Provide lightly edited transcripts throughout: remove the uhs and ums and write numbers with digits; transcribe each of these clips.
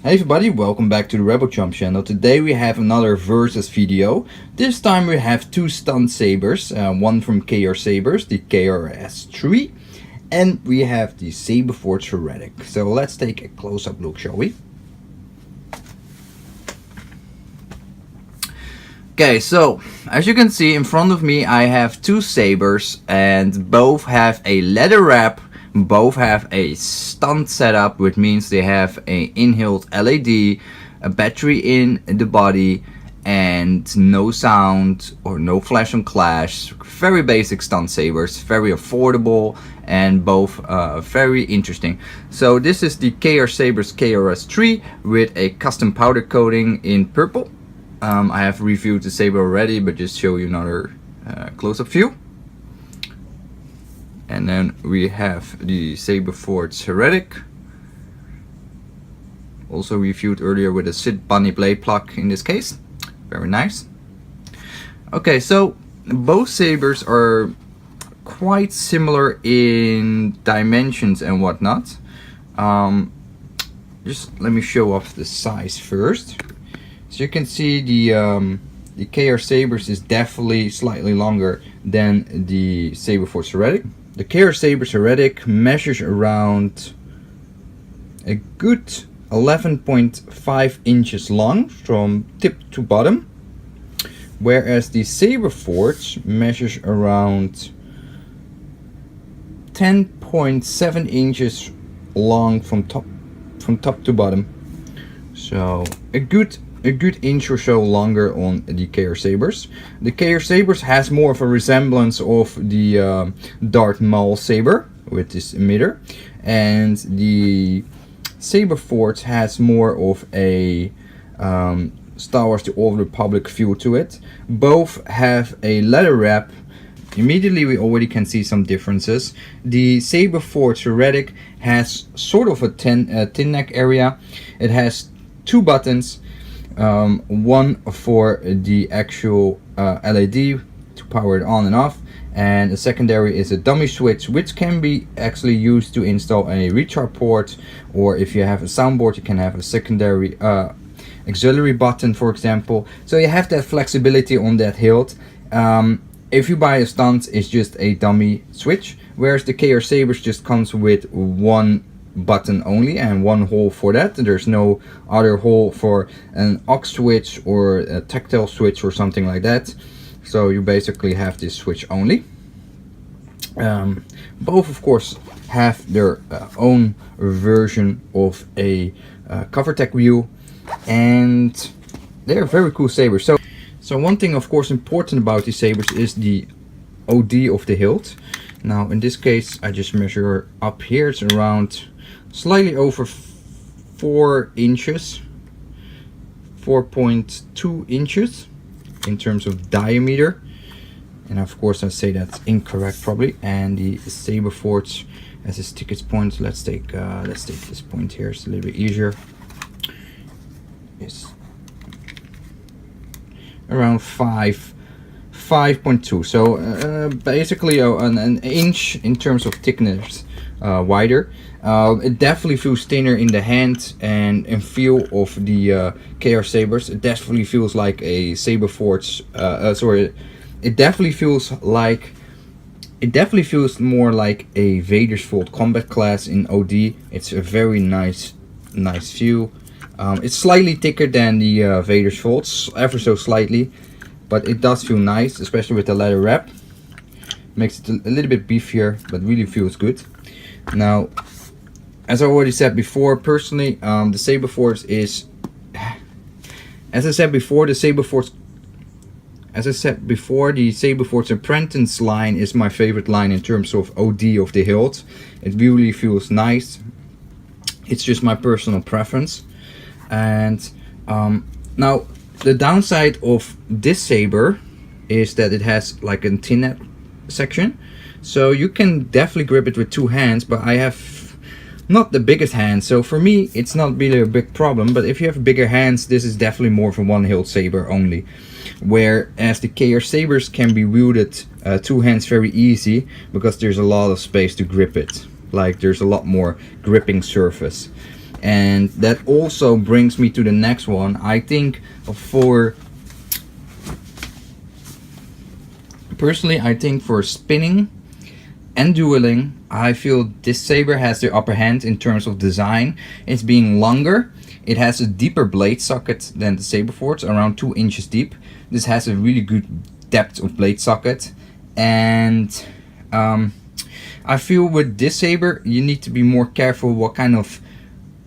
Hey everybody, welcome back to the Rebel Chump channel. Today we have another versus video. This time we have two stunt sabers, one from KR Sabers, the KRS3, and we have the Saberforge Heretic. So let's take a close-up look, shall we? Okay, so as you can see in front of me I have two sabers and both have a leather wrap. Both have a stunt setup, which means they have a inhaled LED, a battery in the body, and no sound or no flash on clash. Very basic stunt sabers, very affordable, and both very interesting. So this is the KR Sabers KRS3 with a custom powder coating in purple. I have reviewed the saber already, but just show you another close-up view. And then we have the Saberforge Heretic, also reviewed earlier with a Sid Bunny blade plug in this case. Very nice. Okay, so both sabers are quite similar in dimensions and whatnot. Just let me show off the size first. So you can see the KR Sabers is definitely slightly longer than the Saberforge Heretic. The KR Sabers Heretic measures around a good 11.5 inches long from tip to bottom, whereas the Saberforge measures around 10.7 inches long from top to bottom. So a good inch or so longer on the KR Sabers. The KR Sabers has more of a resemblance of the Darth Maul saber with this emitter, and the Saberforge has more of a Star Wars The Old Republic feel to it. Both have a leather wrap. Immediately we already can see some differences. The Saberforge Heretic has sort of a tin neck area. It has two buttons. One for the actual LED to power it on and off, and the secondary is a dummy switch, which can be actually used to install a recharge port, or if you have a soundboard you can have a secondary auxiliary button, for example. So you have that flexibility on that hilt. If you buy a stunt, it's just a dummy switch, whereas the KR Sabers just comes with one button only and one hole for that. There's no other hole for an aux switch or a tactile switch or something like that. So you basically have this switch only. Both of course have their own version of a cover tech wheel, and they're very cool sabers. So one thing of course important about these sabers is the OD of the hilt. Now in this case I just measure up here, it's around slightly over 4 inches, 4.2 inches in terms of diameter, and of course I say that's incorrect probably. And the Saberforge as a thickest point, let's take this point here, it's a little bit easier, is around 5.2, so basically an inch in terms of thickness wider. It definitely feels thinner in the hand and feel of the KR Sabers. It definitely feels like a Saberforge. It definitely feels more like a Vader's Vault combat class in OD. It's a very nice feel. It's slightly thicker than the Vader's Vault, ever so slightly, but it does feel nice, especially with the leather wrap. Makes it a little bit beefier, but really feels good. Now, as I already said before, personally, the Saberforge is, the Saberforge Apprentice line is my favorite line in terms of OD of the hilt. It really feels nice. It's just my personal preference. And now the downside of this saber is that it has like a tin neck section, so you can definitely grip it with two hands, but I have not the biggest hand, so for me it's not really a big problem. But if you have bigger hands, this is definitely more of a one hilt saber only, whereas the KR Sabers can be wielded two hands very easy because there's a lot of space to grip it. Like there's a lot more gripping surface. And that also brings me to the next one. I think personally, I think for spinning and dueling, I feel this saber has the upper hand in terms of design. It's being longer. It has a deeper blade socket than the Saberforge, around 2 inches deep. This has a really good depth of blade socket. And I feel with this saber, you need to be more careful what kind of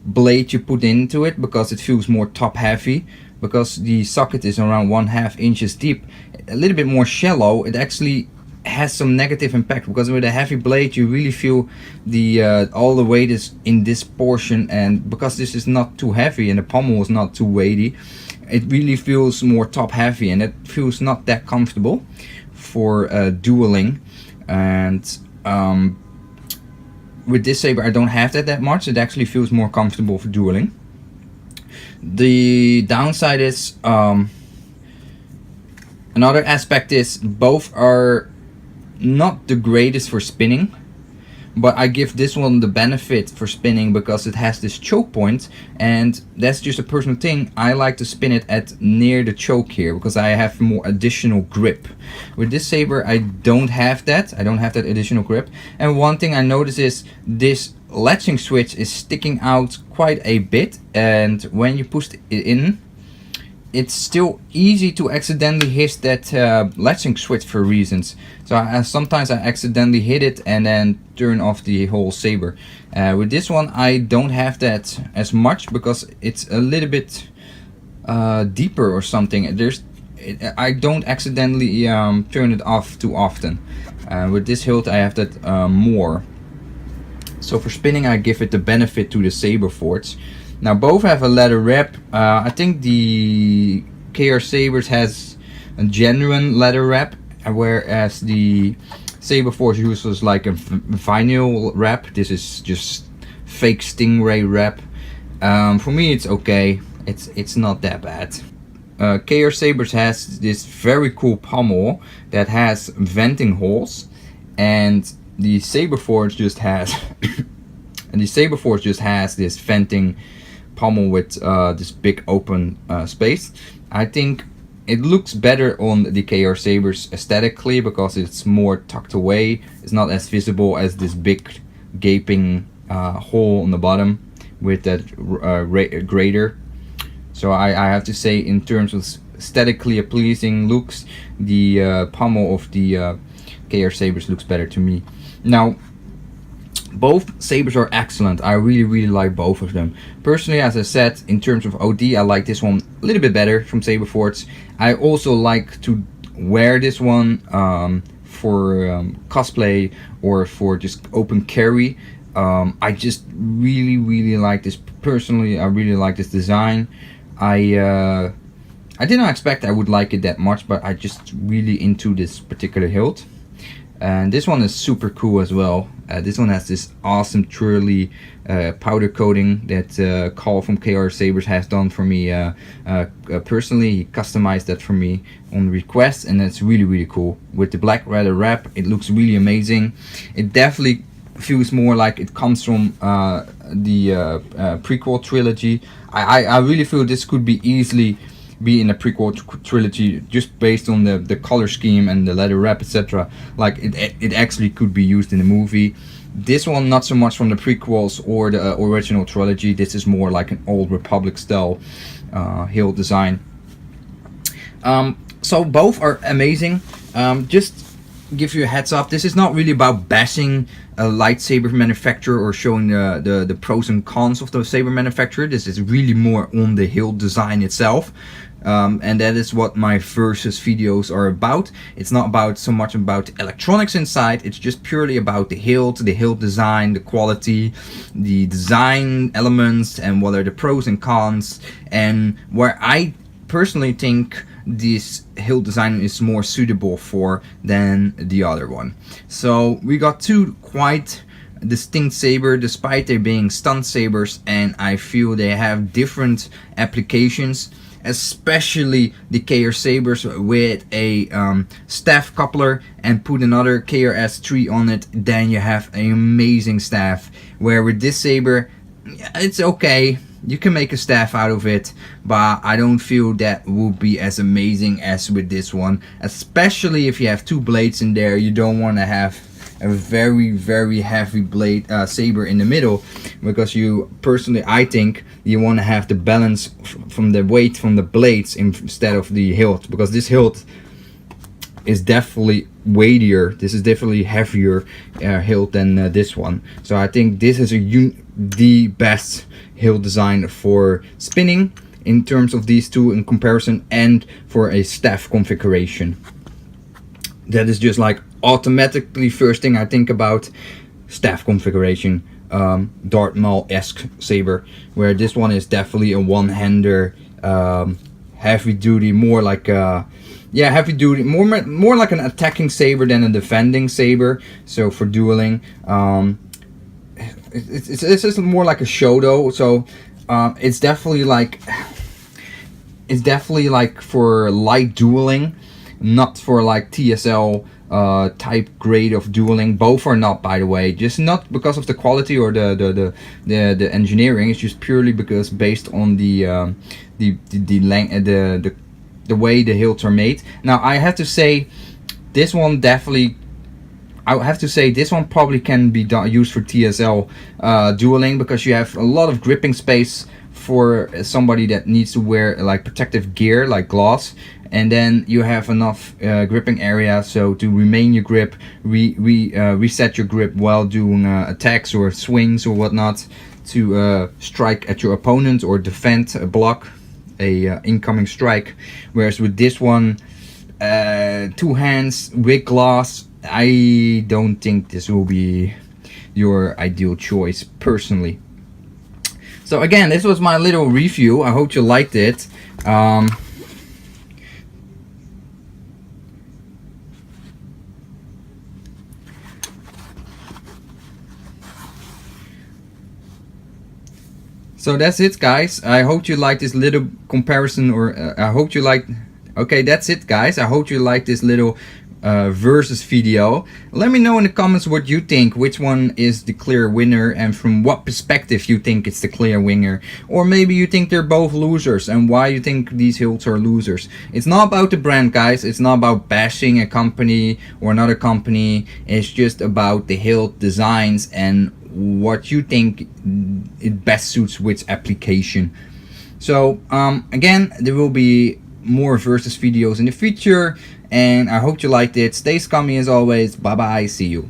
blade you put into it, because it feels more top heavy. Because the socket is around 1/2 inches deep, a little bit more shallow, it actually has some negative impact, because with a heavy blade you really feel the all the weight is in this portion, and because this is not too heavy and the pommel is not too weighty, it really feels more top heavy, and it feels not that comfortable for dueling. And with this saber I don't have that much. It actually feels more comfortable for dueling. The downside is another aspect is both are not the greatest for spinning, but I give this one the benefit for spinning because it has this choke point, and that's just a personal thing. I like to spin it at near the choke here because I have more additional grip. With this saber I don't have that. I don't have that additional grip. And one thing I notice is this latching switch is sticking out quite a bit, and when you push it in, it's still easy to accidentally hit that latching switch for reasons. So sometimes I accidentally hit it and then turn off the whole saber. With this one I don't have that as much because it's a little bit deeper or something. I don't accidentally turn it off too often. With this hilt I have that more. So for spinning I give it the benefit to the Saberforge. Now both have a leather wrap. I think the KR Sabers has a genuine leather wrap, whereas the Saberforge uses like a vinyl wrap. This is just fake stingray wrap. For me it's okay. It's not that bad. KR Sabers has this very cool pommel that has venting holes, and the Saberforge just has this venting pommel with this big open space. I think it looks better on the KR Sabers aesthetically because it's more tucked away. It's not as visible as this big gaping hole on the bottom with that grater. So I have to say, in terms of aesthetically pleasing looks, the pommel of the KR Sabers looks better to me. Now both sabers are excellent. I really like both of them. Personally, as I said, in terms of OD, I like this one a little bit better from Saberforge. I also like to wear this one for cosplay or for just open carry. I just really like this. Personally, I really like this design. I did not expect I would like it that much, but I just really into this particular hilt. And this one is super cool as well. This one has this awesome twirly powder coating that Carl from KR Sabers has done for me. Personally, he customized that for me on request, and it's really cool. With the black leather wrap, it looks really amazing. It definitely feels more like it comes from the prequel trilogy. I really feel this could be easily be in a prequel trilogy just based on the color scheme and the leather wrap, etc. Like it actually could be used in a movie. This one not so much from the prequels or the original trilogy. This is more like an old Republic style hilt design. So both are amazing. Just give you a heads up, this is not really about bashing a lightsaber manufacturer or showing the pros and cons of the saber manufacturer. This is really more on the hilt design itself. And that is what my versus videos are about. It's not about so much about electronics inside, it's just purely about the hilt design, the quality, the design elements, and what are the pros and cons, and where I personally think this hilt design is more suitable for than the other one. So we got two quite distinct saber despite they being stunt sabers, and I feel they have different applications. Especially the KR Sabers with a staff coupler and put another KR S3 on it, then you have an amazing staff. Where with this saber, it's okay. You can make a staff out of it, but I don't feel that would be as amazing as with this one. Especially if you have two blades in there, you don't want to have a very heavy blade saber in the middle, because you personally, I think you want to have the balance from the weight from the blades instead of the hilt, because this hilt is definitely weightier. This is definitely heavier hilt than this one. So I think this is the best hilt design for spinning in terms of these two in comparison, and for a staff configuration. That is just like automatically first thing I think about, staff configuration. Darth Maul-esque saber, where this one is definitely a one-hander, heavy duty, more like yeah, heavy duty, more like an attacking saber than a defending saber. So for dueling, it's just more like a shodo. So it's definitely like for light dueling, not for like TSL type grade of dueling. Both are not, by the way, just not because of the quality or the engineering. It's just purely because based on the way the hilts are made. Now I have to say, this one definitely, I have to say this one probably can be used for TSL dueling, because you have a lot of gripping space for somebody that needs to wear like protective gear like gloves, and then you have enough gripping area so to remain your grip, reset your grip while doing attacks or swings or whatnot, to strike at your opponent or defend, block a incoming strike. Whereas with this one, two hands with glass, I don't think this will be your ideal choice personally. So again, this was my little review. I hope you liked it. So that's it, guys. I hope you liked this little comparison, or I hope you liked. Okay, that's it, guys. I hope you liked this little versus video. Let me know in the comments what you think, which one is the clear winner, and from what perspective you think it's the clear winner. Or maybe you think they're both losers, and why you think these hilts are losers. It's not about the brand, guys. It's not about bashing a company or another company. It's just about the hilt designs and what you think it best suits which application. So again, there will be more versus videos in the future, and I hope you liked it. Stay scummy as always. Bye bye, see you.